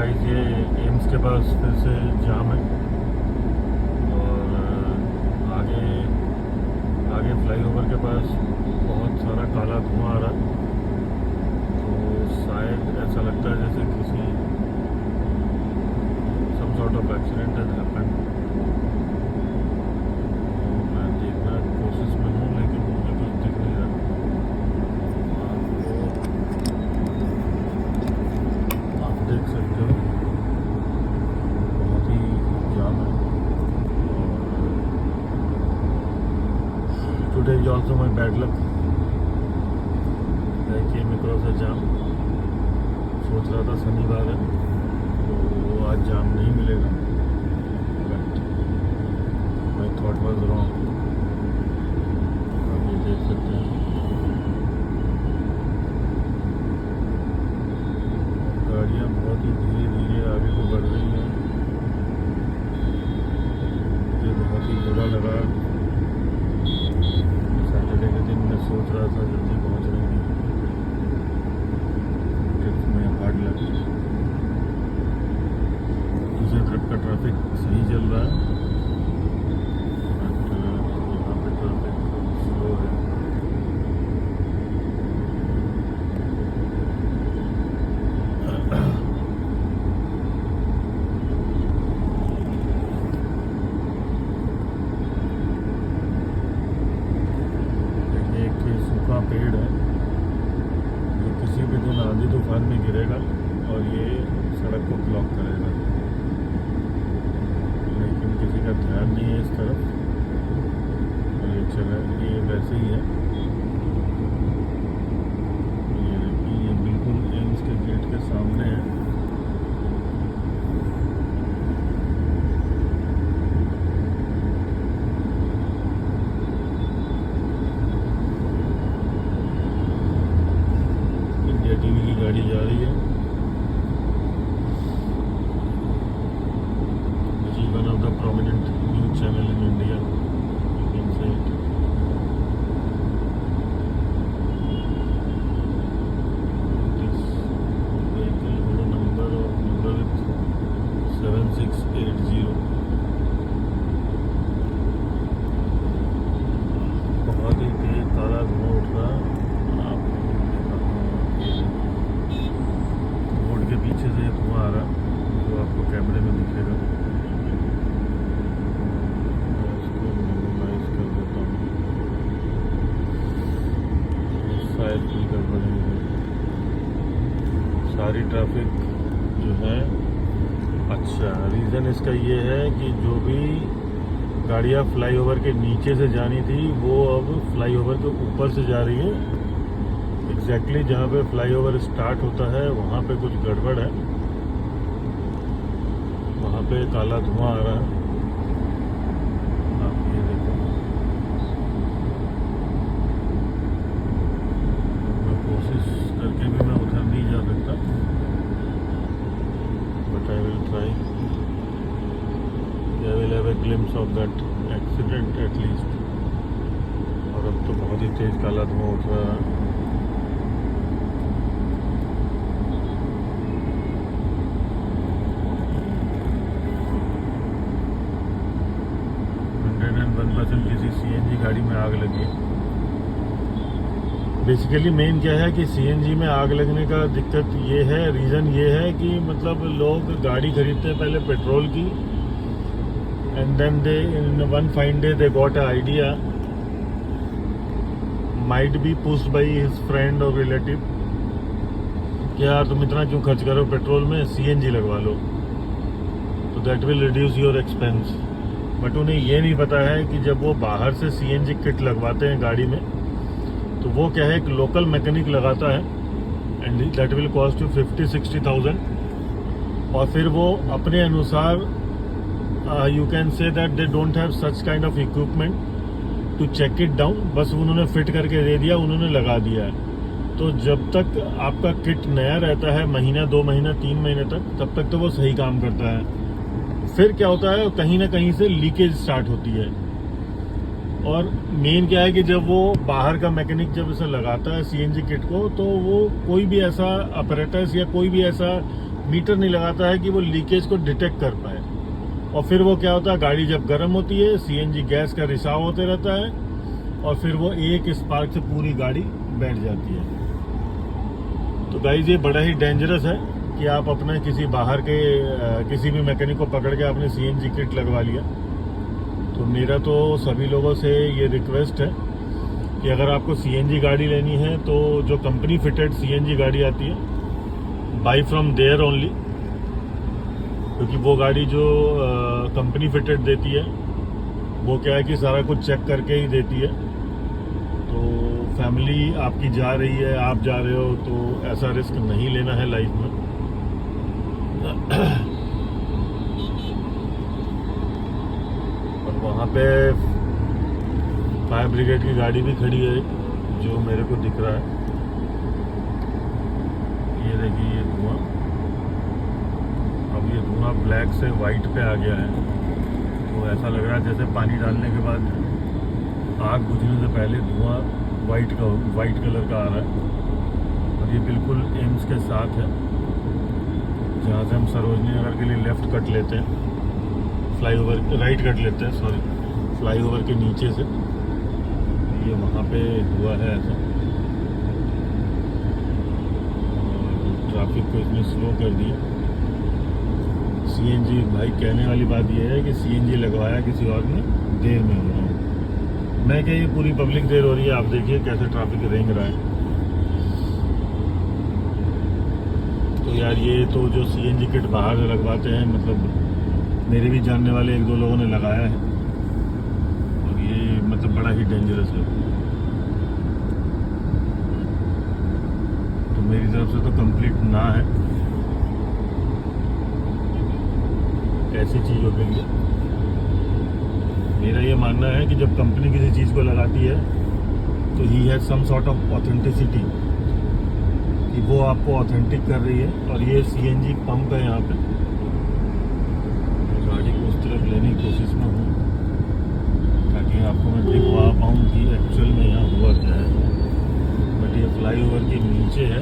Guys ये AIIMS के पास फिर से जाम है और आगे आगे फ्लाईओवर के पास बहुत सारा काला धुआं आ रहा है। तो शायद ऐसा लगता है जैसे किसी some sort of accident has happened. मैं देखना कोशिश में हूँ लेकिन मुझे कुछ दिख नहीं रहा। आप देख सकते हो बहुत ही जाम है। Today is also my bad luck. I came across a jam. सोच रहा था शनिवार है तो आज जाम नहीं मिलेगा, but my thought was wrong. आप ये देख सकते हैं गाड़ियाँ बहुत ही धीरे धीरे आगे को बढ़ रही हैं। मुझे बहुत ही बुरा लगा। सैटरडे के दिन मैं सोच रहा था जल्दी पहुँचने की, ट्रिप में हार्ड लगी। दूसरे ट्रिप का ट्रैफिक सही चल रहा है, बट यहाँ पे ट्रैफिक स्लो है। एक सूखा पेड़ है जो किसी भी दिन आंधी तूफान में गिरेगा और ये सड़क को ब्लॉक करेगा, लेकिन किसी का ध्यान नहीं है इस तरफ और ये चला ये वैसे ही है। ये देखिए ये बिल्कुल एम्स के गेट के सामने है। इंडिया टीवी की गाड़ी जा रही है। Which is one of the prominent news channel in India. You can say it. This vehicle had a number with 7680. बहुत ही तेज काला धुआं उठ रहा है। आप रोड के पीछे से धुआं आ रहा है जो आपको कैमरे में दिखेगा। मैं इसको मिनिमाइज कर देता हूँ, शायद कोई गड़बड़ नहीं है। सारी ट्रैफिक जो है, अच्छा रीज़न इसका ये है कि जो भी गाड़ियाँ फ्लाईओवर के नीचे से जानी थी वो अब फ्लाईओवर के ऊपर से जा रही है। एग्जैक्टली जहाँ पे फ्लाईओवर स्टार्ट होता है वहाँ पे कुछ गड़बड़ है, वहाँ पे काला धुआं आ रहा है। आप ये देखो, मैं कोशिश करके भी मैं उधर नहीं जा सकता, but I will try. I will have a glimpse of that accident at least. और अब तो बहुत ही तेज काला धुआं उठ रहा है। किसी सीएनजी गाड़ी में आग लगी। बेसिकली मेन क्या है कि सीएनजी में आग लगने का दिक्कत ये है, रीज़न ये है कि मतलब लोग गाड़ी खरीदते हैं पहले पेट्रोल की, and then they in one fine day they got a idea, might be pushed by his friend और रिलेटिव, कि यार तुम इतना क्यों खर्च करो पेट्रोल में, सीएनजी लगवा लो, तो that will reduce your expense. But उन्हें ये नहीं पता है कि जब वो बाहर से सीएनजी किट लगवाते हैं गाड़ी में, तो वो क्या है, एक लोकल मैकेनिक लगाता है and that will cost you 50-60,000, और फिर वो अपने अनुसार you can say that they don't have such kind of equipment to check it down. बस उन्होंने फिट करके दे दिया, उन्होंने लगा दिया है। तो जब तक आपका किट नया रहता है, महीना 2 महीना 3 महीने तक, तब तक तो वो सही काम करता है। फिर क्या होता है, कहीं ना कहीं से लीकेज स्टार्ट होती है। और मेन क्या है कि जब वो बाहर का मैकेनिक जब इसे लगाता है सीएनजी किट को, तो वो कोई भी ऐसा अपरेटस या कोई भी ऐसा मीटर नहीं लगाता है कि वो लीकेज को डिटेक्ट कर पाए। और फिर वो क्या होता है, गाड़ी जब गर्म होती है सीएनजी गैस का रिसाव होते रहता है और फिर वो एक स्पार्क से पूरी गाड़ी बैठ जाती है। तो गाइस ये बड़ा ही डेंजरस है कि आप अपने किसी बाहर के किसी भी मैकेनिक को पकड़ के आपने सीएनजी किट लगवा लिया। तो मेरा तो सभी लोगों से ये रिक्वेस्ट है कि अगर आपको सीएनजी गाड़ी लेनी है तो जो कंपनी फिटेड सीएनजी गाड़ी आती है बाई फ्रॉम देयर ओनली, क्योंकि वो गाड़ी जो कंपनी फिटेड देती है वो क्या है कि सारा कुछ चेक करके ही देती है। तो फैमिली आपकी जा रही है, आप जा रहे हो, तो ऐसा रिस्क नहीं लेना है लाइफ में। और वहाँ पे फायर ब्रिगेड की गाड़ी भी खड़ी है जो मेरे को दिख रहा है। ये देखिए ये धुआं, अब ये धुआं ब्लैक से वाइट पे आ गया है। तो ऐसा लग रहा है जैसे पानी डालने के बाद आग बुझने से पहले धुआं वाइट कलर का आ रहा है। और ये बिल्कुल एम्स के साथ है जहाँ से हम सरोजनी नगर के लिए लेफ्ट कट लेते हैं, फ्लाईओवर राइट कट लेते हैं, सॉरी फ्लाईओवर के नीचे से। ये वहाँ पे हुआ है ऐसा, और ट्रैफिक को इसने स्लो कर दिया। सीएनजी भाई कहने वाली बात यह है कि सीएनजी लगवाया किसी और ने, देर में हो रहा हूँ मैं, क्या ये पूरी पब्लिक देर हो रही है। आप देखिए कैसे ट्रैफिक रेंग रहा है। तो यार ये तो जो सीएनजी किट बाहर से लगवाते हैं, मतलब मेरे भी जानने वाले एक दो लोगों ने लगाया है और ये मतलब बड़ा ही डेंजरस है। तो मेरी तरफ से तो कंप्लीट ना है ऐसी चीज़ों के लिए। मेरा ये मानना है कि जब कंपनी किसी चीज़ को लगाती है तो ही has some sort of authenticity, कि वो आपको ऑथेंटिक कर रही है। और ये सीएनजी पंप है यहाँ पे। मैं गाड़ी को उस तरफ लेने की कोशिश में हूँ ताकि आपको मैं दिखवा पाऊँ कि एक्चुअल में यहाँ हुआ क्या है। बट ये फ्लाईओवर के नीचे है,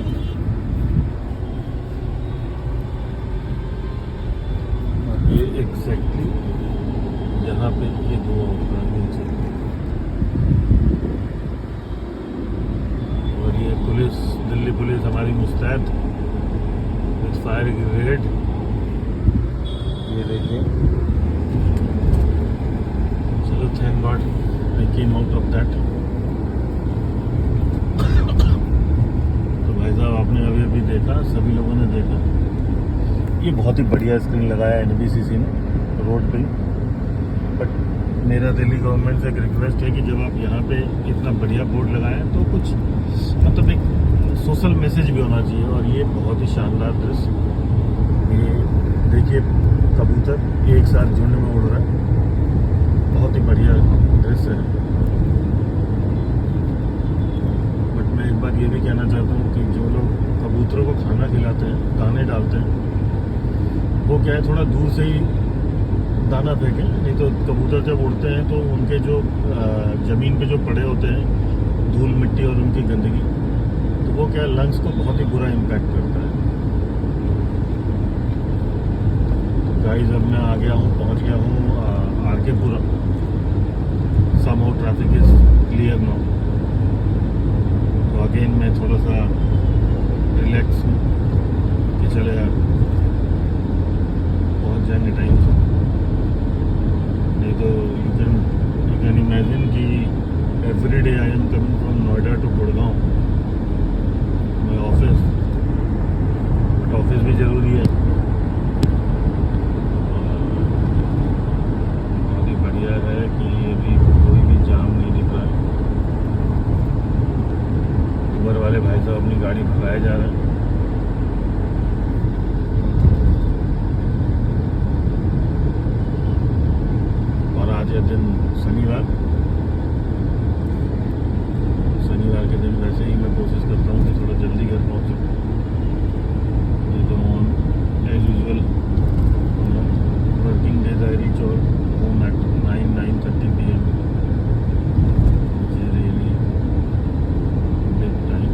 ये एग्जैक्टली जहाँ पे ये धुआं होता है नीचे। और ये पुलिस, दिल्ली पुलिस हमारी मुस्तैद विद फायर ब्रिगेड। ये देखिए, चलो thank God I came out of that. तो भाई साहब आपने अभी अभी देखा, सभी लोगों ने देखा, ये बहुत ही बढ़िया स्क्रीन लगाया एनबीसीसी ने रोड पे। बट मेरा दिल्ली गवर्नमेंट से एक रिक्वेस्ट है कि जब आप यहाँ पे इतना बढ़िया बोर्ड लगाएं तो कुछ मतलब एक सोशल मैसेज भी होना चाहिए। और ये बहुत ही शानदार दृश्य, ये देखिए कबूतर एक साथ झुंड में उड़ रहा है, बहुत ही बढ़िया दृश्य है। बट मैं एक बात ये भी कहना चाहता हूँ कि जो लोग कबूतरों को खाना खिलाते हैं, दाने डालते हैं, वो क्या है थोड़ा दूर से ही दाना फेंकें। नहीं तो कबूतर जब उड़ते हैं तो उनके जो ज़मीन पे जो पड़े होते हैं धूल मिट्टी और उनकी गंदगी, तो वो क्या लंग्स को बहुत ही बुरा इम्पैक्ट करता है। तो गाइस अब मैं आ गया हूँ, पहुँच गया हूँ आरके पुरा। Somehow traffic is clear now. तो अगेन मैं थोड़ा सा रिलैक्स हूँ कि चले यार पहुँच जाएंगे टाइम से। नहीं तो यू कैन इमेजिन कि every day I am coming from Noida to Gurgaon my office. But office भी ज़रूरी है। बहुत ही बढ़िया है कि अभी कोई भी जाम नहीं दिख रहा है। उबर वाले भाई साहब अपनी गाड़ी भगाए जा रहे हैं। आज है दिन शनिवार के दिन वैसे ही मैं कोशिश करता हूँ कि थोड़ा जल्दी घर पहुँचूँ। नहीं तो on as usual working days I reach our home at 9:30 PM। Really big time.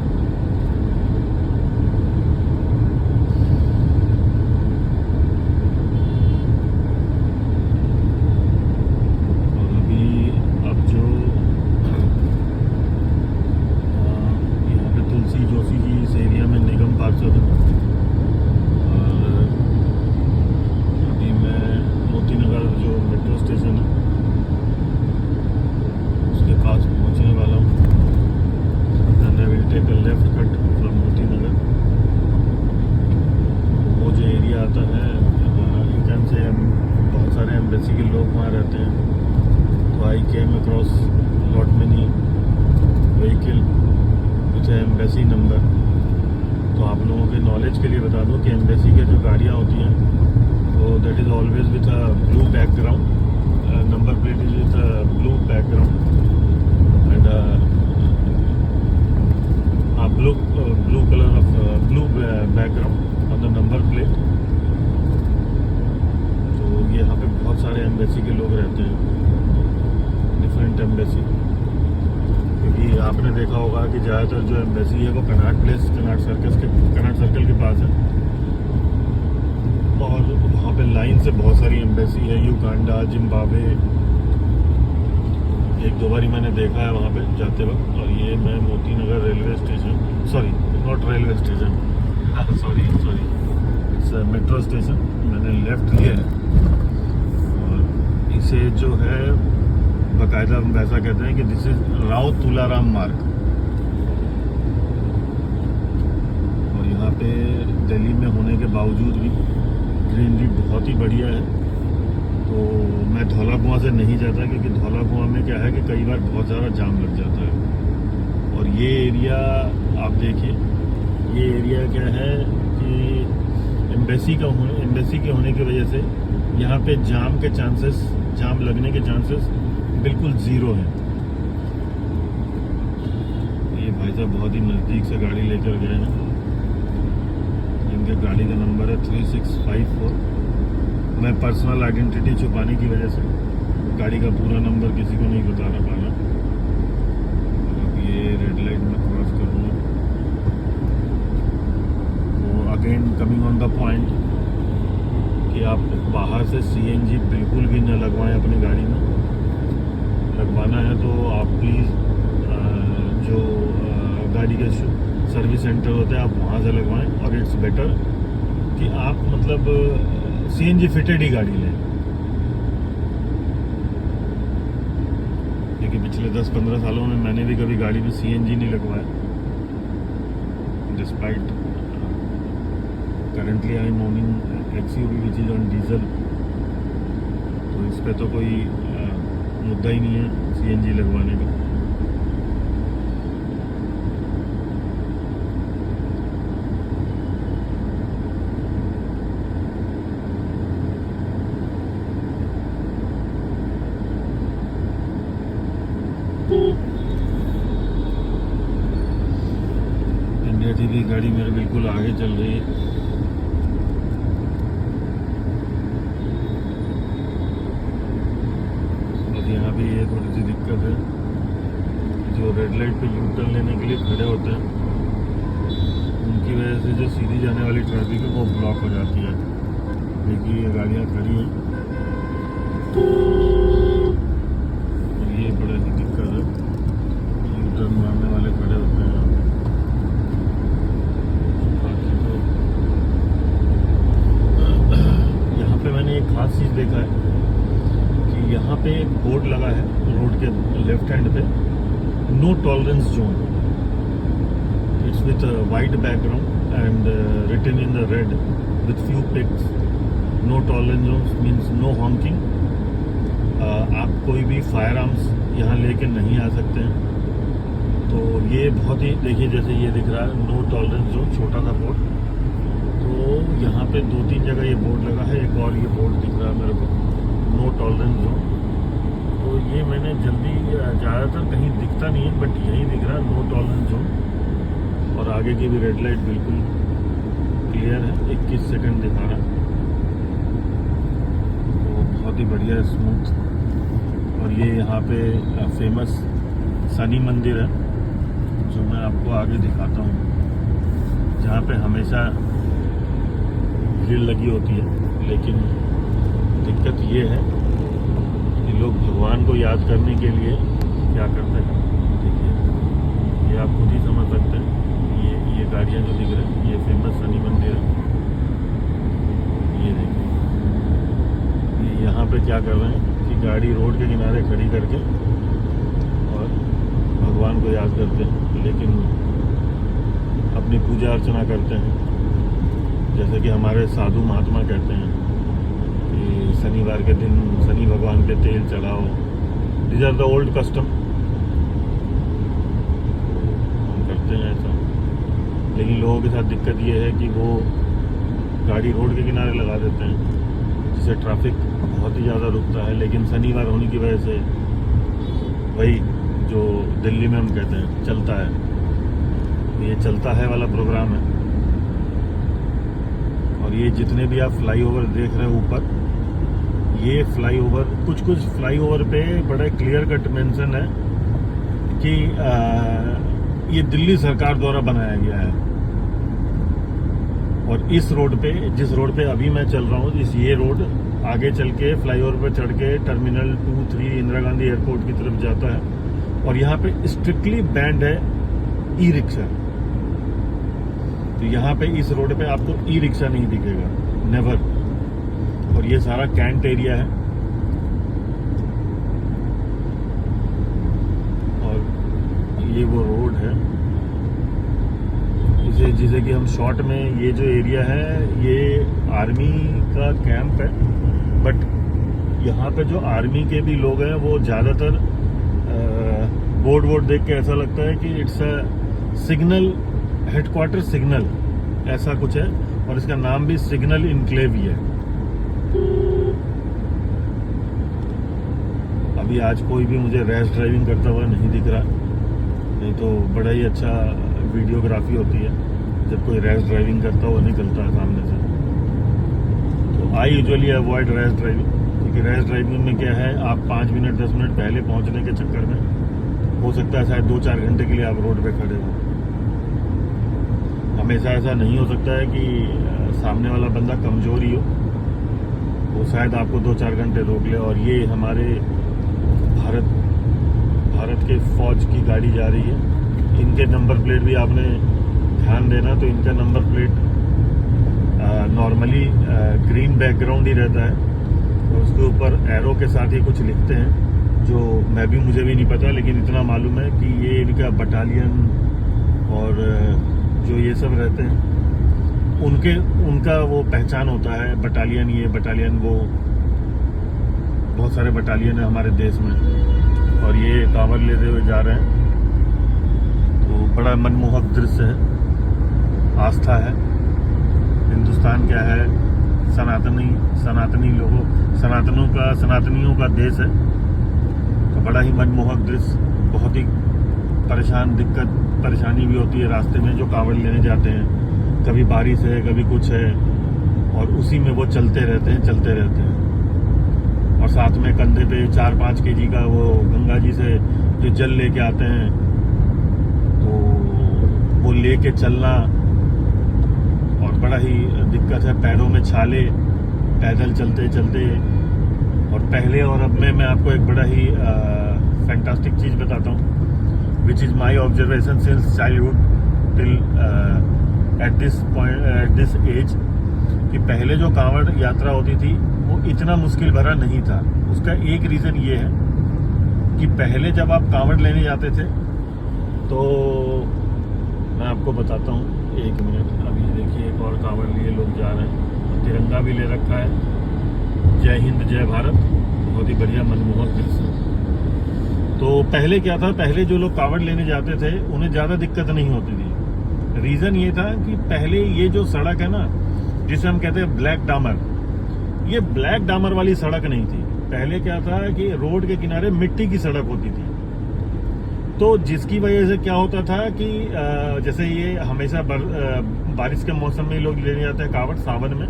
Knowledge के लिए बता दूं कि एम्बेसी के जो गाड़ियाँ होती हैं तो that is always with a blue background, number plate is with a blue background and blue color of blue background on the number plate। तो यहाँ पे बहुत सारे एम्बेसी के लोग रहते हैं, डिफरेंट एम्बेसी, क्योंकि आपने देखा होगा कि ज़्यादातर जो एम्बेसी है वो कनाट प्लेस, कनाट सर्कल के पास है और वहाँ पे लाइन से बहुत सारी एम्बेसी है, युगांडा, जिम्बाब्वे, एक दो बारी मैंने देखा है वहाँ पे जाते वक्त। और ये मैं Moti Nagar railway station, sorry not railway station, sorry it's metro station, मैंने लेफ्ट लिया है और इसे जो है बाकायदा हम वैसा कहते हैं कि दिस इज राव तुलाराम मार्ग। और यहाँ पे दिल्ली में होने के बावजूद भी ग्रीनरी बहुत ही बढ़िया है। तो मैं धौला कुआं से नहीं जाता क्योंकि धौला कुआं में क्या है कि कई बार बहुत ज़्यादा जाम लग जाता है। और ये एरिया आप देखिए, ये एरिया क्या है कि एम्बेसी के होने की वजह से यहाँ पे जाम लगने के चांसेस बिल्कुल ज़ीरो हैं। ये भाई साहब बहुत ही नज़दीक से गाड़ी लेकर गए हैं, इनके गाड़ी का नंबर है 3654। मैं पर्सनल आइडेंटिटी छुपाने की वजह से गाड़ी का पूरा नंबर किसी को नहीं बताना पा रहा। अब ये रेड लाइट में क्रॉस करूँगा तो again coming on the point कि आप बाहर से सीएनजी बिल्कुल भी न लगवाएं अपनी गाड़ी में। लगवाना है तो आप प्लीज़ जो गाड़ी के सर्विस सेंटर होते हैं आप वहाँ से लगवाएं। और इट्स बेटर कि आप मतलब सीएनजी फिटेड ही गाड़ी लें, क्योंकि पिछले 10-15 सालों में मैंने भी कभी गाड़ी में सीएनजी नहीं लगवाया। Despite currently I am owning XUV which is on diesel, तो इस पे तो कोई मुद्दा ही नहीं है सीएनजी लगवाने का। इंडिया टीवी गाड़ी मेरे बिल्कुल आगे चल रही है। बस यहाँ भी ये थोड़ी सी दिक्कत है, जो रेड लाइट पे यू टर्न लेने के लिए खड़े होते हैं उनकी वजह से जो सीधी जाने वाली ट्रैफिक है वो ब्लॉक हो जाती है। देखिए ये गाड़ियाँ खड़ी हैं, ये बड़ा ही दिक्कत है, यू टर्न मारने वाले खड़े होते हैं। यहाँ पे मैंने एक खास चीज़ देखा है कि यहाँ पे एक बोर्ड लगा है रोड के लेफ्ट हैंड पे, no tolerance zone. It's with white background and written in the red with few pics. No tolerance zone means no hawking. आप कोई भी फायर आर्म्स यहाँ लेके नहीं आ सकते हैं। तो ये बहुत ही, देखिए जैसे ये दिख रहा है नो टॉलरेंस जोन, छोटा सा बोर्ड। तो यहाँ पे 2-3 जगह ये बोर्ड लगा है, एक और ये बोर्ड दिख रहा है मेरे को, नो टॉलरेंस जोन। तो ये मैंने जल्दी, ज़्यादातर कहीं दिखता नहीं है बट यहीं दिख रहा है नो टॉलरेंस जोन। और आगे की भी रेड लाइट बिल्कुल क्लियर है, 21 सेकंड दिखा रहा है, तो बहुत ही बढ़िया स्मूथ। और ये यहाँ पे फेमस शनि मंदिर है जो मैं आपको आगे दिखाता हूँ, जहाँ पे हमेशा भीड़ लगी होती है। लेकिन दिक्कत ये है कि लोग भगवान को याद करने के लिए क्या करते हैं, देखिए ये आप खुद ही समझ सकते हैं। ये गाड़ियाँ जो दिख रही हैं, ये फेमस शनि मंदिर है। ये देखिए ये यहाँ पे क्या कर रहे हैं कि गाड़ी रोड के किनारे खड़ी करके और भगवान को याद करते हैं, लेकिन अपनी पूजा अर्चना करते हैं। जैसे कि हमारे साधु महात्मा कहते हैं कि शनिवार के दिन शनि भगवान पे तेल चढ़ाओ। These are the old custom, हम करते हैं ऐसा। लेकिन लोगों के साथ दिक्कत ये है कि वो गाड़ी रोड के किनारे लगा देते हैं, जिससे ट्रैफिक बहुत ही ज़्यादा रुकता है। लेकिन शनिवार होने की वजह से वही जो दिल्ली में हम कहते हैं चलता है, ये चलता है वाला प्रोग्राम है। और ये जितने भी आप फ्लाईओवर देख रहे हैं ऊपर, ये फ्लाईओवर कुछ फ्लाईओवर पे बड़ा क्लियर कट मेंशन है कि ये दिल्ली सरकार द्वारा बनाया गया है। और इस रोड पे, जिस रोड पे अभी मैं चल रहा हूँ, ये रोड आगे चल के फ्लाईओवर पे चढ़ के टर्मिनल 2-3 इंदिरा गांधी एयरपोर्ट की तरफ जाता है। और यहाँ पे स्ट्रिक्टली बैंड है ई रिक्शा। तो यहाँ पे इस रोड पे आपको ई रिक्शा नहीं दिखेगा, नेवर। और ये सारा कैंट एरिया है। और ये वो रोड है जिसे कि हम शॉर्ट में, ये जो एरिया है ये आर्मी का कैंप है। बट यहाँ पे जो आर्मी के भी लोग हैं वो ज़्यादातर बोर्ड देख के ऐसा लगता है कि it's a signal headquarter signal, ऐसा कुछ है। और इसका नाम भी सिग्नल इनक्लेव ही है। अभी आज कोई भी मुझे रैश ड्राइविंग करता हुआ नहीं दिख रहा, नहीं तो बड़ा ही अच्छा वीडियोग्राफी होती है जब कोई रैश ड्राइविंग करता हुआ निकलता है सामने से। तो I usually avoid rash driving, क्योंकि रैश ड्राइविंग में क्या है, आप 5 मिनट 10 मिनट पहले पहुंचने के चक्कर में हो सकता है शायद 2-4 घंटे के लिए आप रोड पे खड़े हो। हमेशा ऐसा नहीं हो सकता है कि सामने वाला बंदा कमजोर ही हो, वो शायद आपको 2-4 घंटे रोक ले। और ये हमारे भारत के फौज की गाड़ी जा रही है। इनके नंबर प्लेट भी आपने ध्यान देना, तो इनका number plate normally green background ही रहता है और उसके ऊपर एरो के साथ ही कुछ लिखते हैं, जो मुझे भी नहीं पता, लेकिन इतना मालूम है कि ये इनका बटालियन और जो ये सब रहते हैं उनका वो पहचान होता है। बटालियन ये, बटालियन वो, बहुत सारे बटालियन है हमारे देश में। और ये कांवड़ लेते हुए जा रहे हैं, तो बड़ा मनमोहक दृश्य है, आस्था है। हिंदुस्तान क्या है, सनातनियों का देश है। तो बड़ा ही मनमोहक दृश्य, बहुत ही परेशानी भी होती है रास्ते में, जो कांवड़ लेने जाते हैं। कभी बारिश है, कभी कुछ है, और उसी में वो चलते रहते हैं। और साथ में कंधे पे 4-5 केजी का वो गंगा जी से जो जल लेके आते हैं, तो वो लेके चलना, और बड़ा ही दिक्कत है। पैरों में छाले, पैदल चलते। और पहले और अब में मैं आपको एक बड़ा ही फैंटास्टिक चीज़ बताता हूँ, which is my observation since childhood till at this age, कि पहले जो कांवड़ यात्रा होती थी वो इतना मुश्किल भरा नहीं था। उसका एक रीज़न ये है कि पहले जब आप कांवड़ लेने जाते थे, तो मैं आपको बताता हूँ, 1 मिनट। अभी देखिए एक और कांवड़ लिए लोग जा रहे हैं, तिरंगा भी ले रखा है, जय हिंद जय भारत। बहुत ही बढ़िया मनमोहक दृश्य। तो पहले क्या था, पहले जो लोग कांवड़ लेने जाते थे उन्हें ज़्यादा दिक्कत नहीं होती थी। रीज़न ये था कि पहले ये जो सड़क है ना, जिसे हम कहते हैं ब्लैक डामर, ये ब्लैक डामर वाली सड़क नहीं थी। पहले क्या था कि रोड के किनारे मिट्टी की सड़क होती थी। तो जिसकी वजह से क्या होता था कि जैसे ये हमेशा बारिश के मौसम में लोग लेने जाते हैं कांवड़, सावन में,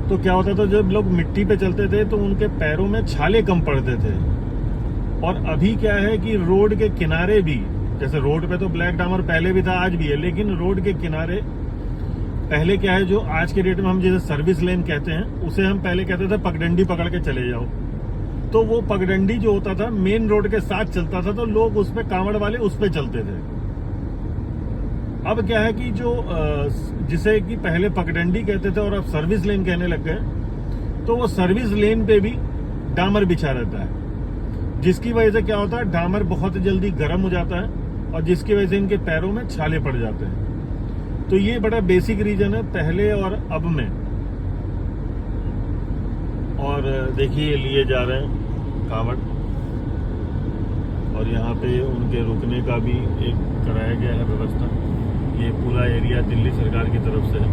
तो क्या होता था, जब लोग मिट्टी पे चलते थे तो उनके पैरों में छाले कम पड़ते थे। और अभी क्या है कि रोड के किनारे भी, जैसे रोड पे तो ब्लैक डामर पहले भी था, आज भी है, लेकिन रोड के किनारे पहले क्या है, जो आज के डेट में हम जैसे सर्विस लेन कहते हैं, उसे हम पहले कहते थे पगडंडी पकड़ के चले जाओ। तो वो पगडंडी जो होता था मेन रोड के साथ चलता था, तो लोग उस पे, कांवड़ वाले उस पे चलते थे। अब क्या है कि जो जिसे कि पहले पगडंडी कहते थे और अब सर्विस लेन कहने लग गए, तो वो सर्विस लेन पे भी डामर बिछा रहता है, जिसकी वजह से क्या होता है, डामर बहुत जल्दी गर्म हो जाता है और जिसकी वजह से इनके पैरों में छाले पड़ जाते हैं। तो ये बड़ा बेसिक रीजन है पहले और अब में। और देखिए लिए जा रहे हैं कांवड़, और यहाँ पे उनके रुकने का भी एक कराया गया है व्यवस्था। ये पूरा एरिया दिल्ली सरकार की तरफ से है,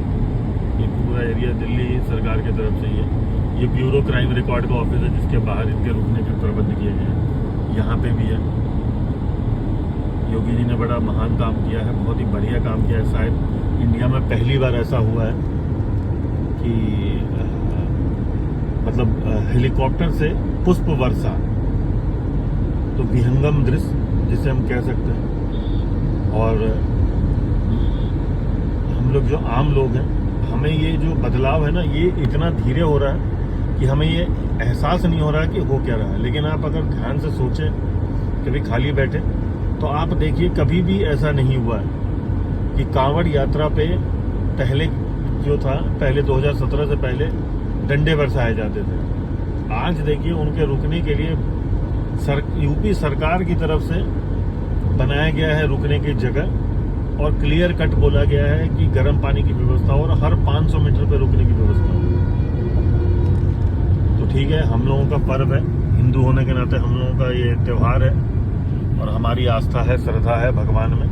ये पूरा एरिया दिल्ली सरकार की तरफ से ही है। ये ब्यूरो क्राइम रिकॉर्ड का ऑफिस है जिसके बाहर इनके रुकने के प्रबंध किए गए हैं। यहाँ पे भी है। योगी जी ने बड़ा महान काम किया है, बहुत ही बढ़िया काम किया है। शायद इंडिया में पहली बार ऐसा हुआ है कि मतलब हेलीकॉप्टर से पुष्प वर्षा, तो विहंगम दृश्य जिसे हम कह सकते हैं। और हम लोग जो आम लोग हैं, हमें ये जो बदलाव है ना, ये इतना धीरे हो रहा है कि हमें ये एहसास नहीं हो रहा है कि हो क्या रहा है। लेकिन आप अगर ध्यान से सोचें, कभी खाली बैठे तो आप देखिए, कभी भी ऐसा नहीं हुआ है कि कांवड़ यात्रा पे पहले जो था, पहले 2017 से पहले डंडे बरसाए जाते थे। आज देखिए उनके रुकने के लिए यूपी सरकार की तरफ से बनाया गया है रुकने की जगह, और क्लियर कट बोला गया है कि गर्म पानी की व्यवस्था और हर 500 मीटर पे रुकने की व्यवस्था हो। तो ठीक है, हम लोगों का पर्व है, हिंदू होने के नाते हम लोगों का ये त्यौहार है, और हमारी आस्था है, श्रद्धा है भगवान में,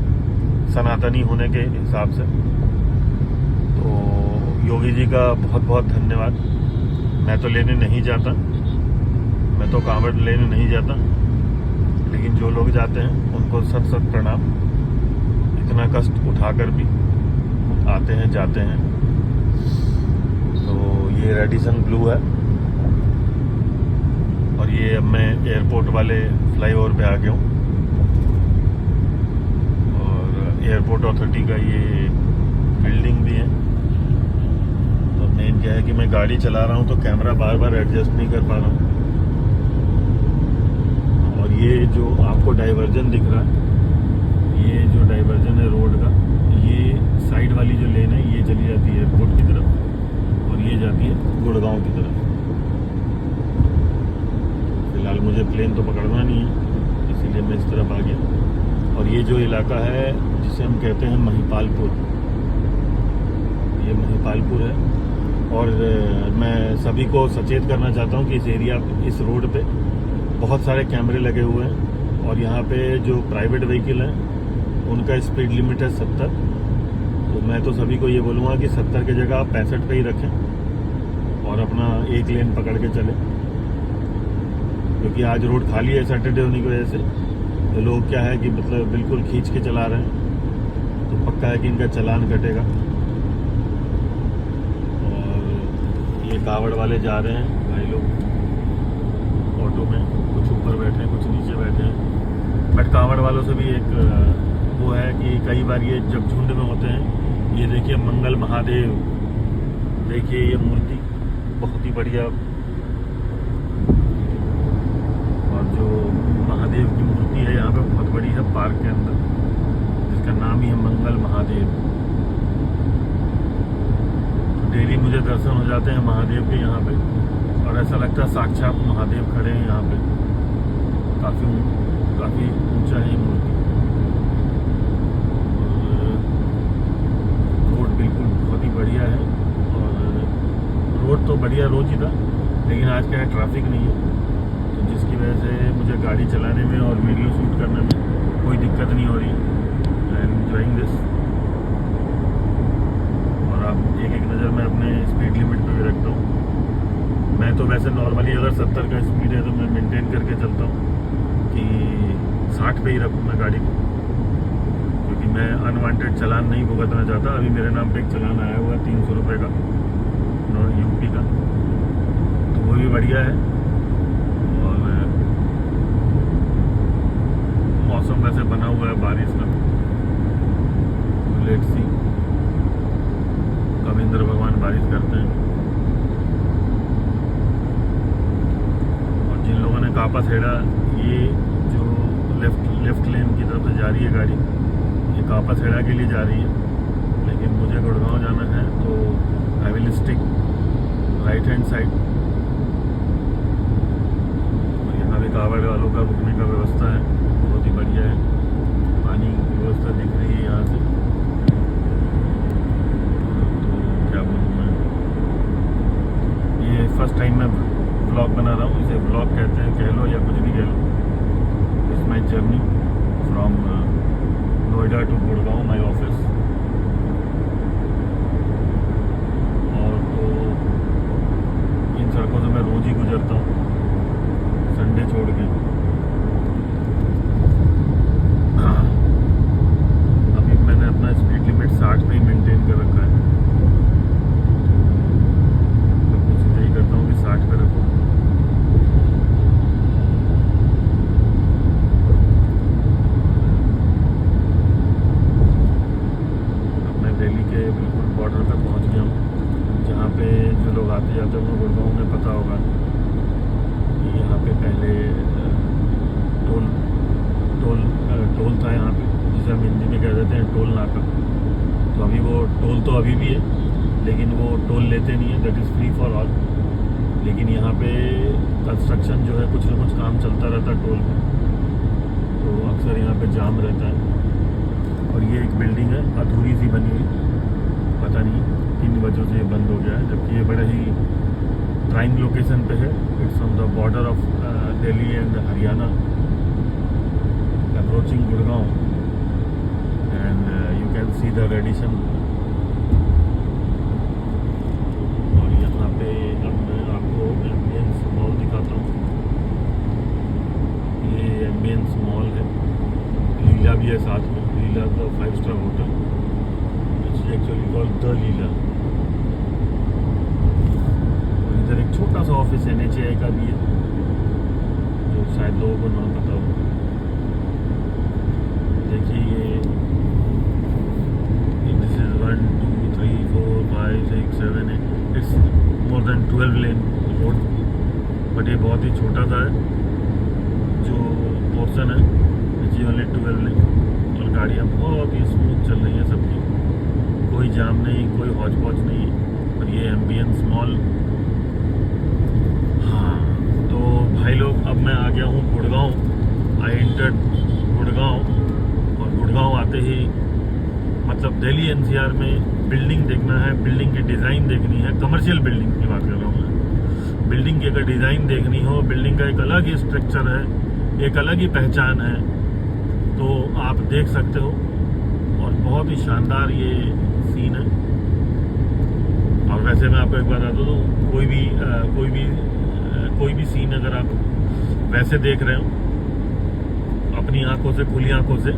सनातनी होने के हिसाब से। तो योगी जी का बहुत बहुत धन्यवाद। मैं तो लेने नहीं जाता, मैं तो कांवड़ लेने नहीं जाता, लेकिन जो लोग जाते हैं उनको सत सत प्रणाम। इतना कष्ट उठाकर भी आते हैं, जाते हैं। तो ये रेडिसन ब्लू है, और ये अब मैं एयरपोर्ट वाले फ्लाईओवर पे आ गया हूँ। और एयरपोर्ट अथॉरिटी का ये बिल्डिंग भी है। तो मेन क्या है कि मैं गाड़ी चला रहा हूँ तो कैमरा बार बार एडजस्ट नहीं कर पा रहा हूँ। और ये जो आपको डाइवर्जन दिख रहा है, ये जो डाइवर्जन है रोड का, ये साइड वाली जो लेन है ये चली जाती है एयरपोर्ट की तरफ, और ये जाती है गुड़गांव की तरफ। फिलहाल मुझे प्लेन तो पकड़ना नहीं है, इसीलिए मैं इस तरफ आ गया। और ये जो इलाका है जिसे हम कहते हैं महिपालपुर, ये महिपालपुर है। और मैं सभी को सचेत करना चाहता हूँ कि इस एरिया, इस रोड पे बहुत सारे कैमरे लगे हुए हैं, और यहाँ पे जो प्राइवेट व्हीकल हैं उनका स्पीड लिमिट है 70। तो मैं तो सभी को ये बोलूँगा कि 70 की जगह आप 65 पे ही रखें और अपना एक लेन पकड़ के चलें, क्योंकि आज रोड खाली है सैटरडे होने की वजह से। तो लोग क्या है कि मतलब बिल्कुल खींच के चला रहे हैं, तो पक्का है कि इनका चालान कटेगा। और ये कावड़ वाले जा रहे हैं भाई लोग ऑटो में, कुछ ऊपर बैठे हैं, कुछ नीचे बैठे हैं। बट कावड़ वालों से भी एक वो है कि कई बार ये जब झुंड में होते हैं, ये देखिए मंगल महादेव, देखिए ये मूर्ति बहुत ही बढ़िया, और जो महादेव की मूर्ति है यहाँ पे बहुत बड़ी है पार्क के अंदर, जिसका नाम ही है मंगल महादेव। तो डेली मुझे दर्शन हो जाते हैं महादेव के यहाँ पे, और ऐसा लगता है साक्षात महादेव खड़े हैं यहाँ पे। काफ़ी ऊंचा है ये मूर्ति। रोड बिल्कुल बहुत ही बढ़िया है, और रोड तो बढ़िया रोज ही था, लेकिन आज क्या है ट्रैफिक नहीं है, तो जिसकी वजह से मुझे गाड़ी चलाने में और वीडियो शूट करने में कोई दिक्कत नहीं हो रही। I am enjoying this. और आप एक नज़र मैं अपने स्पीड लिमिट पे भी रखता हूँ। मैं तो वैसे नॉर्मली अगर 70 का स्पीड है तो मैं मेंटेन करके चलता हूँ कि 60 पे ही रखूँ मैं गाड़ी को, क्योंकि मैं अनवांटेड चालान नहीं भुगतना चाहता। अभी मेरे नाम पे एक चालान आया हुआ है 300 रुपये का, यूपी का, तो वो भी बढ़िया है। और मौसम वैसे बना हुआ है बारिश का, लेट्स सी कब इंद्र भगवान बारिश करते हैं। और जिन लोगों ने कापा सेड़ा, ये जो लेफ्ट लेन की तरफ से जा रही है गाड़ी, ये कापा सेड़ा के लिए जा रही है, लेकिन मुझे गुड़गांव जाना है तो I will stick right hand side. और यहाँ भी कावड़ वालों का रुकने का व्यवस्था है, बहुत ही बढ़िया है। पानी की व्यवस्था दिख रही है यहाँ से। तो क्या बोलूँ मैं, ये फर्स्ट टाइम मैं ब्लॉग बना रहा हूँ, इसे ब्लॉग कहते हैं, कह लो या कुछ भी कह लो। It's my journey from Noida to Gurgaon, my office. Border पे पहुंच गया हूँ, जहाँ पे जो लोग आते जाते हैं उनको गुड़गांव में पता होगा कि यहाँ पे पहले टोल था यहाँ पे, जिसे हम हिंदी में कह देते हैं टोल नाका। तो अभी वो टोल तो अभी भी है, लेकिन वो टोल लेते नहीं है, that is free for all. लेकिन यहाँ पे कंस्ट्रक्शन जो है, कुछ ना कुछ काम चलता रहता है टोल पे, तो अक्सर यहाँ पे जाम रहता है। और ये एक बिल्डिंग है अधूरी सी बनी हुई, पता नहीं किन वजहों से ये बंद हो गया है, जबकि ये बड़े ही प्राइम लोकेशन पे है। It's on the border of Delhi and Haryana, approaching Gurgaon, and you can see the Radisson. और यहाँ पे अब मैं आपको एम्बियंस मॉल दिखाता हूँ। ये एम्बियंस मॉल है, लीला भी है साथ में, Leela the 5 star hotel, it's actually called the Leela. इधर एक छोटा सा ऑफिस NHAI का भी है, जो शायद लोगों को ना पता हो। देखिए ये this is 1 2 3 4 5 6 7 8, it's more than 12 lane road, but ये बहुत ही छोटा सा है जो पोर्शन है, जी ओनली 12 लेन। और गाड़ियाँ बहुत ही स्मूथ चल रही हैं सबकी, कोई जाम नहीं, कोई हौच पौच नहीं। और ये एम्बियंस मॉल। हाँ तो भाई लोग, अब मैं आ गया हूँ गुड़गांव। आई एंटर्ड गुड़गांव, और गुड़गांव आते ही मतलब दिल्ली NCR में बिल्डिंग देखना है, बिल्डिंग की डिज़ाइन देखनी है। कमर्शियल बिल्डिंग की बात कर रहा हूँ मैं। बिल्डिंग की अगर डिज़ाइन देखनी हो, बिल्डिंग का एक अलग ही स्ट्रक्चर है, एक अलग ही पहचान है, तो आप देख सकते हो। और बहुत ही शानदार ये सीन है। और वैसे मैं आपको एक बात बता दूँ, कोई भी सीन अगर आप वैसे देख रहे हो अपनी आंखों से, खुली आंखों से,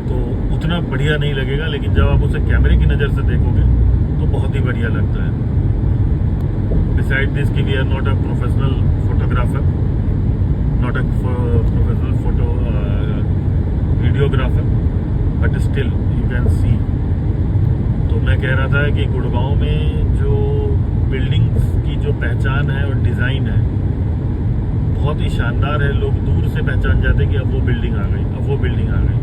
तो उतना बढ़िया नहीं लगेगा। लेकिन जब आप उसे कैमरे की नज़र से देखोगे तो बहुत ही बढ़िया लगता है। बिसाइड दिस कि we are not a professional photographer, not a professional videographer, but still you can see. तो मैं कह रहा था कि गुड़गांव में जो बिल्डिंग्स की जो पहचान है और डिज़ाइन है, बहुत ही शानदार है। लोग दूर से पहचान जाते हैं कि अब वो बिल्डिंग आ गई, अब वो बिल्डिंग आ गई।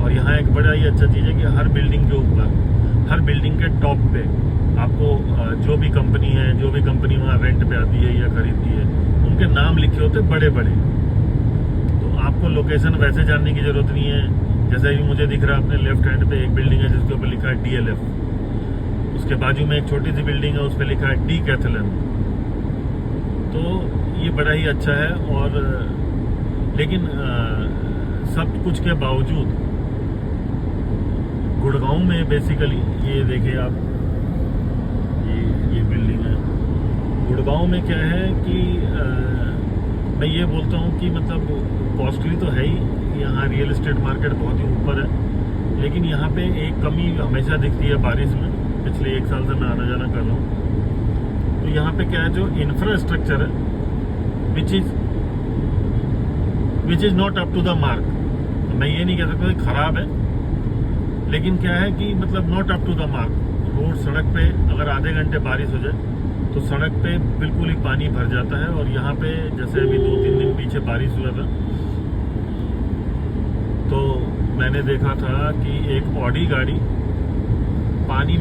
और यहाँ एक बड़ा ही अच्छा चीज़ है कि हर बिल्डिंग के ऊपर, हर बिल्डिंग के टॉप पे आपको जो भी कंपनी वहाँ रेंट पे आती है या खरीदती है, उनके नाम लिखे होते हैं बड़े बड़े। तो आपको लोकेशन वैसे जानने की ज़रूरत नहीं है। जैसे कि मुझे दिख रहा है अपने लेफ्ट हैंड पे एक बिल्डिंग है जिसके ऊपर लिखा है DLF, उसके बाजू में एक छोटी सी बिल्डिंग है, उस पर लिखा है डीकैथलन। तो ये बड़ा ही अच्छा है। और लेकिन सब कुछ के बावजूद गुड़गांव में बेसिकली, ये देखिए आप, ये बिल्डिंग है। गुड़गांव में क्या है कि मैं ये बोलता हूँ कि मतलब कॉस्टली तो है ही, यहाँ रियल एस्टेट मार्केट बहुत ही ऊपर है। लेकिन यहाँ पे एक कमी हमेशा दिखती है बारिश में। पिछले 1 साल से मैं आना जाना कर रहा हूँ, तो यहाँ पे क्या है, जो इंफ्रास्ट्रक्चर है which is not up to the mark. मैं ये नहीं कह सकता कि खराब है, लेकिन क्या है कि मतलब not up to the mark. Road, सड़क पे अगर आधे घंटे बारिश हो जाए तो सड़क पे बिल्कुल ही पानी भर जाता है। और यहाँ पे जैसे अभी 2-3 दिन पीछे बारिश हुआ था, तो मैंने देखा था कि एक ऑडी गाड़ी पानी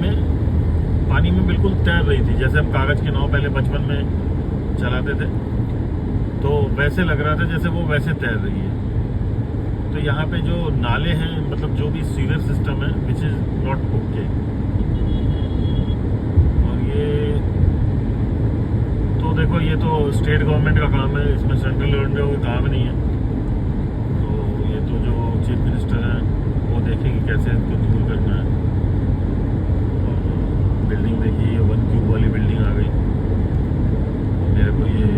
में बिल्कुल तैर रही थी। जैसे हम कागज़ की नाव पहले बचपन में चलाते थे, तो वैसे लग रहा था जैसे वो वैसे तैर रही है। तो यहाँ पे जो नाले हैं, मतलब जो भी सीवर सिस्टम है, विच इज़ नॉट ओके। और ये तो देखो, ये तो स्टेट गवर्नमेंट का काम है, इसमें सेंट्रल गवर्नमेंट का कोई काम नहीं है। तो ये तो जो चीफ मिनिस्टर हैं वो देखेंगे कैसे इसको दूर करना है। और बिल्डिंग देखिए, ये 1 क्यूब वाली बिल्डिंग आ गई। मेरे को ये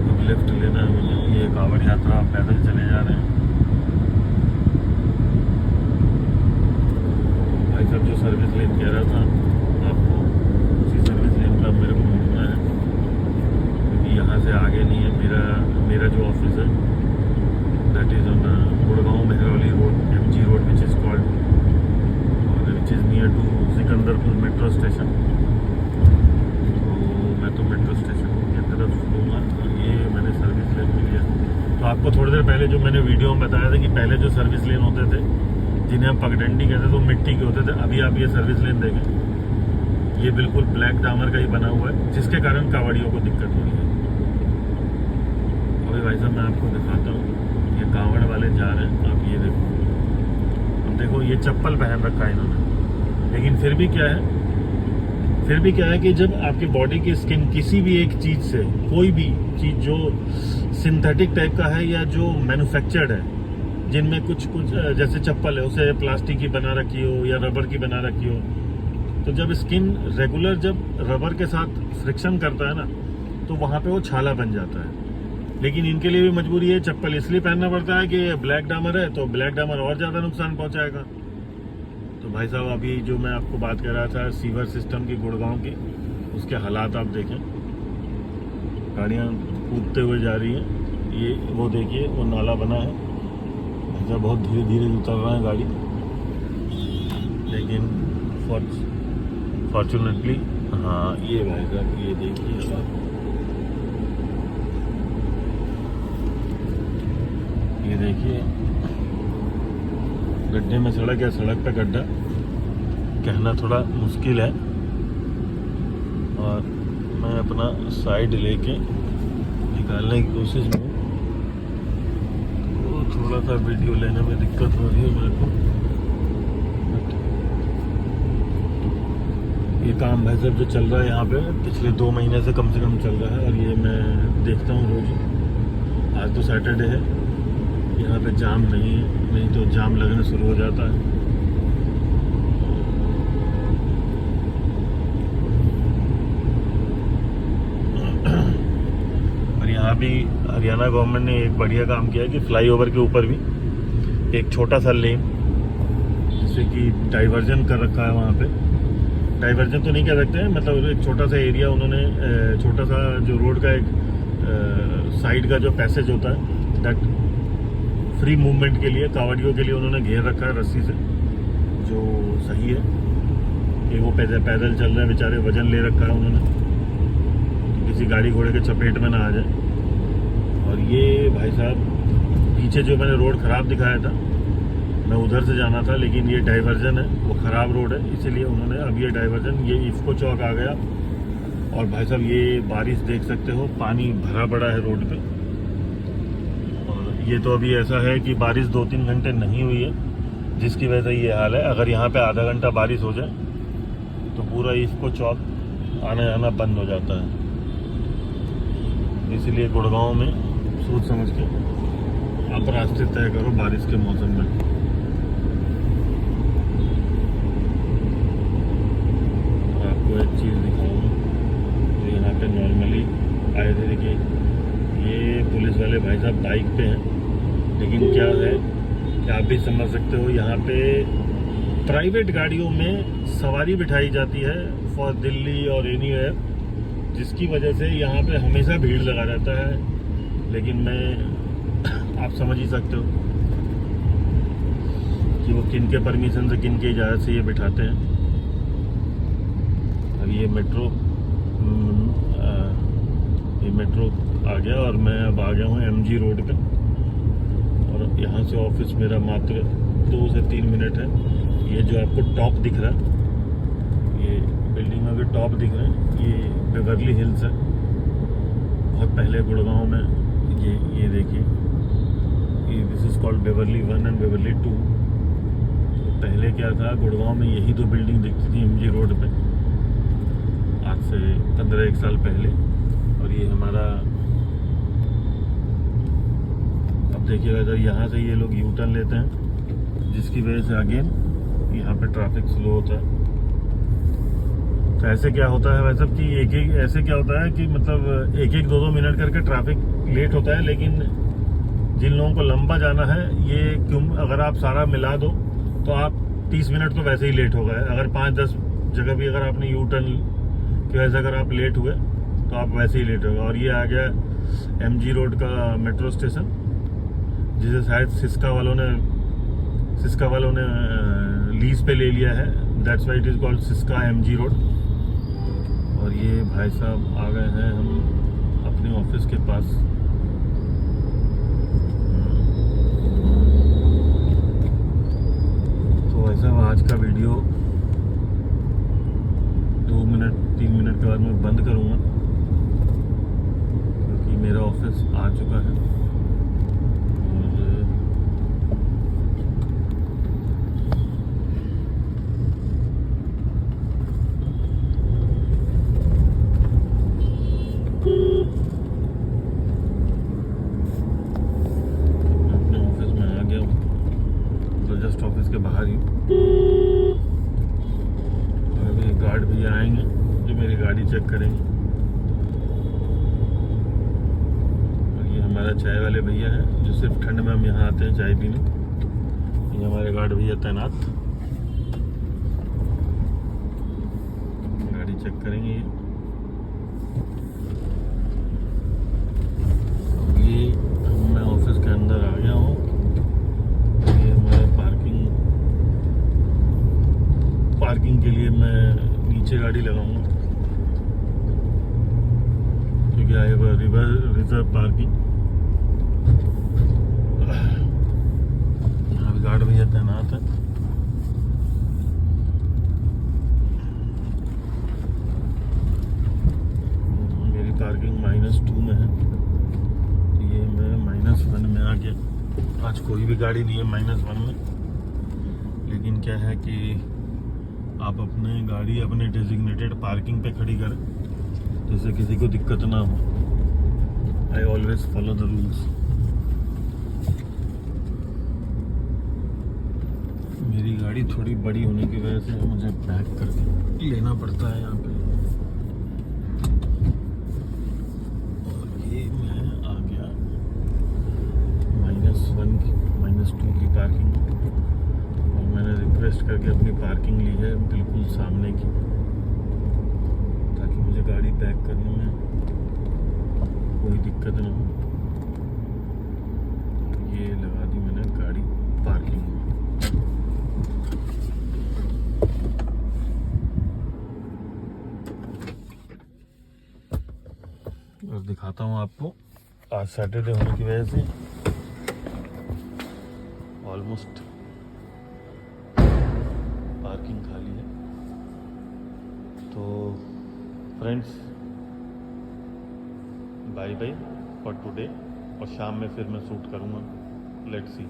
अब लेफ्ट लेना है मुझे। ये कांवड़ यात्रा पैदल चले जा रहे हैं। भाई साहब जो सर्विस लेन कह रहा था आपको, उसी सर्विस लेन पर मेरे को मुड़ना है, क्योंकि यहाँ से आगे नहीं है। मेरा जो ऑफिस है that is on Gurgaon Mehrauli road, MG road, which is called, which is near near to Sikandarpur metro station. तो मैं तो मेट्रो स्टेशन की तरफ लूँगा। ये मैंने सर्विस लेन में लिया। तो आपको थोड़ी देर पहले जो मैंने वीडियो में बताया था कि पहले जो सर्विस लेन होते थे जिन्हें हम पगडंडी कहते थे वो मिट्टी के होते थे, अभी आप ये सर्विस लेन देखें ये बिल्कुल ब्लैक डामर का ही बना हुआ है, जिसके कारण कांवड़ियों को दिक्कत हो रही है। अभी भाई साहब मैं आपको दिखाता हूँ, ये कांवड़ वाले जा रहे हैं, आप ये देखो। अब देखो ये चप्पल पहन रखा है इन्होंने, लेकिन फिर भी क्या है कि जब आपकी बॉडी की स्किन किसी भी एक चीज़ से, कोई भी चीज़ जो सिंथेटिक टाइप का है या जो मैन्युफैक्चर्ड है, जिनमें कुछ जैसे चप्पल है उसे प्लास्टिक की बना रखी हो या रबर की बना रखी हो, तो जब स्किन रेगुलर जब रबर के साथ फ्रिक्शन करता है ना तो वहाँ पे वो छाला बन जाता है। लेकिन इनके लिए भी मजबूरी है, चप्पल इसलिए पहनना पड़ता है कि ब्लैक डामर है, तो ब्लैक डामर और ज़्यादा नुकसान पहुँचाएगा। तो भाई साहब अभी जो मैं आपको बात कर रहा था सीवर सिस्टम की गुड़गांव की, उसके हालात आप देखें, गाड़ियाँ कूदते हुए जा रही हैं। ये वो देखिए वो नाला बना है, भाई साहब बहुत धीरे धीरे उतर रहा है गाड़ी, लेकिन फॉर्चुनेटली हाँ ये भाई साहब ये देखिए आप, ये देखिए गड्ढे में सड़क है, सड़क पे गड्ढा कहना थोड़ा मुश्किल है। और मैं अपना साइड लेके निकालने की कोशिश में हूँ, तो थोड़ा सा वीडियो लेने में दिक्कत हो रही है मेरे को। ये काम भाई साहब जो चल रहा है यहाँ पे पिछले 2 महीने से कम चल रहा है, और ये मैं देखता हूँ रोज। आज तो सैटरडे है, यहाँ पे जाम नहीं है, नहीं तो जाम लगना शुरू हो जाता है। और यहाँ भी हरियाणा गवर्नमेंट ने एक बढ़िया काम किया है कि फ्लाईओवर के ऊपर भी एक छोटा सा लेन, जैसे कि डाइवर्जन कर रखा है। वहाँ पे डाइवर्जन तो नहीं कह सकते हैं, मतलब एक छोटा सा एरिया उन्होंने, छोटा सा जो रोड का एक साइड का जो पैसेज होता है दैट फ्री मूवमेंट के लिए, कांवड़ियों के लिए उन्होंने घेर रखा है रस्सी से, जो सही है कि वो पैदल चल रहे हैं बेचारे, वजन ले रखा है उन्होंने, किसी गाड़ी घोड़े के चपेट में ना आ जाए। और ये भाई साहब पीछे जो मैंने रोड ख़राब दिखाया था, मैं उधर से जाना था, लेकिन ये डाइवर्जन है, वो ख़राब रोड है, इसीलिए उन्होंने अब ये डाइवर्जन, ये इफ्को चौक आ गया। और भाई साहब ये बारिश देख सकते हो, पानी भरा पड़ा है रोड पे। और ये तो अभी ऐसा है कि बारिश 2-3 घंटे नहीं हुई है, जिसकी वजह से ये हाल है। अगर यहाँ पे आधा घंटा बारिश हो जाए तो पूरा इफ्को चौक आना जाना बंद हो जाता है। इसीलिए गुड़गांव में सोच समझ के आप रास्ते तय करो बारिश के मौसम में। एक चीज़ दिखाऊँ तो यहाँ पे नॉर्मली आए थे, देखिए ये पुलिस वाले भाई साहब बाइक पे हैं, लेकिन क्या है कि आप भी समझ सकते हो, यहाँ पे प्राइवेट गाड़ियों में सवारी बिठाई जाती है फॉर दिल्ली और एनीवेयर, जिसकी वजह से यहाँ पे हमेशा भीड़ लगा रहता है। लेकिन मैं आप समझ ही सकते हो कि वो किन के परमिशन से, किन के इजाज़त से ये बिठाते हैं। ये मेट्रो आ गया और मैं अब आ गया हूँ MG रोड पे, और यहाँ से ऑफिस मेरा मात्र 2 से 3 मिनट है। ये जो आपको टॉप दिख रहा है, ये बिल्डिंगों के टॉप दिख रहे हैं, ये बेवर्ली हिल्स है। बहुत पहले गुड़गांव में ये देखिए, ये this is called Beverly 1 and Beverly 2। तो पहले क्या था, गुड़गांव में यही 2 बिल्डिंग दिखती थी MG रोड पे, आज से 15-1 साल पहले। और ये हमारा, अब देखिएगा इधर, यहाँ से ये लोग यू टर्न लेते हैं, जिसकी वजह से अगेन यहाँ पे ट्रैफिक स्लो होता है। तो ऐसे क्या होता है वैसे कि ऐसे क्या होता है कि मतलब 1-2 मिनट करके ट्रैफिक लेट होता है, लेकिन जिन लोगों को लंबा जाना है, ये क्यों, अगर आप सारा मिला दो तो आप 30 मिनट तो वैसे ही लेट हो गए। अगर 5-10 जगह भी अगर आपने यू टर्न की वजह से अगर आप लेट हुए तो आप वैसे ही लेट हो गए। और ये आ गया MG रोड का मेट्रो स्टेशन, जिसे शायद सिस्का वालों ने लीज पे ले लिया है that's why it is called Syska MG road. और ये भाई साहब आ गए हैं हम अपने ऑफिस के पास। तो भाई साहब आज का वीडियो 2-3 मिनट के बाद मैं बंद करूँगा, क्योंकि मेरा ऑफिस आ चुका है। जस्ट ऑफिस के बाहर ही अभी गार्ड भैया आएंगे जो मेरी गाड़ी चेक करेंगे। और ये हमारा चाय वाले भैया हैं जो सिर्फ ठंड में हम यहाँ आते हैं चाय पीने। ये हमारे गार्ड भैया तैनात गाड़ी चेक करेंगे। ये मैं ऑफिस के अंदर आ गया हूँ। पार्किंग के लिए मैं नीचे गाड़ी लगाऊंगा, क्योंकि आई हैव रिजर्व पार्किंग। यहाँ गार्ड भैया तैनात है। मेरी पार्किंग -2 में है, ये मैं -1 में आ गया। आज कोई भी गाड़ी नहीं है -1 में, लेकिन क्या है कि आप अपने गाड़ी अपने डेजिग्नेटेड पार्किंग पे खड़ी करें, जिससे किसी को दिक्कत ना हो। I always follow the rules. मेरी गाड़ी थोड़ी बड़ी होने की वजह से मुझे बैक करके लेना पड़ता है यहाँ पे। और ये मैं आ गया -2 की पार्किंग। मैंने रिक्वेस्ट करके अपनी पार्किंग ली है बिल्कुल सामने की, ताकि मुझे गाड़ी बैक करने में कोई दिक्कत ना हो। ये लगा दी मैंने गाड़ी पार्किंग में। और दिखाता हूँ आपको, आज सैटरडे होने की वजह से ऑलमोस्ट पार्किंग खाली है। तो friends, bye bye for today. और शाम में फिर मैं शूट करूँगा, लेट्स सी।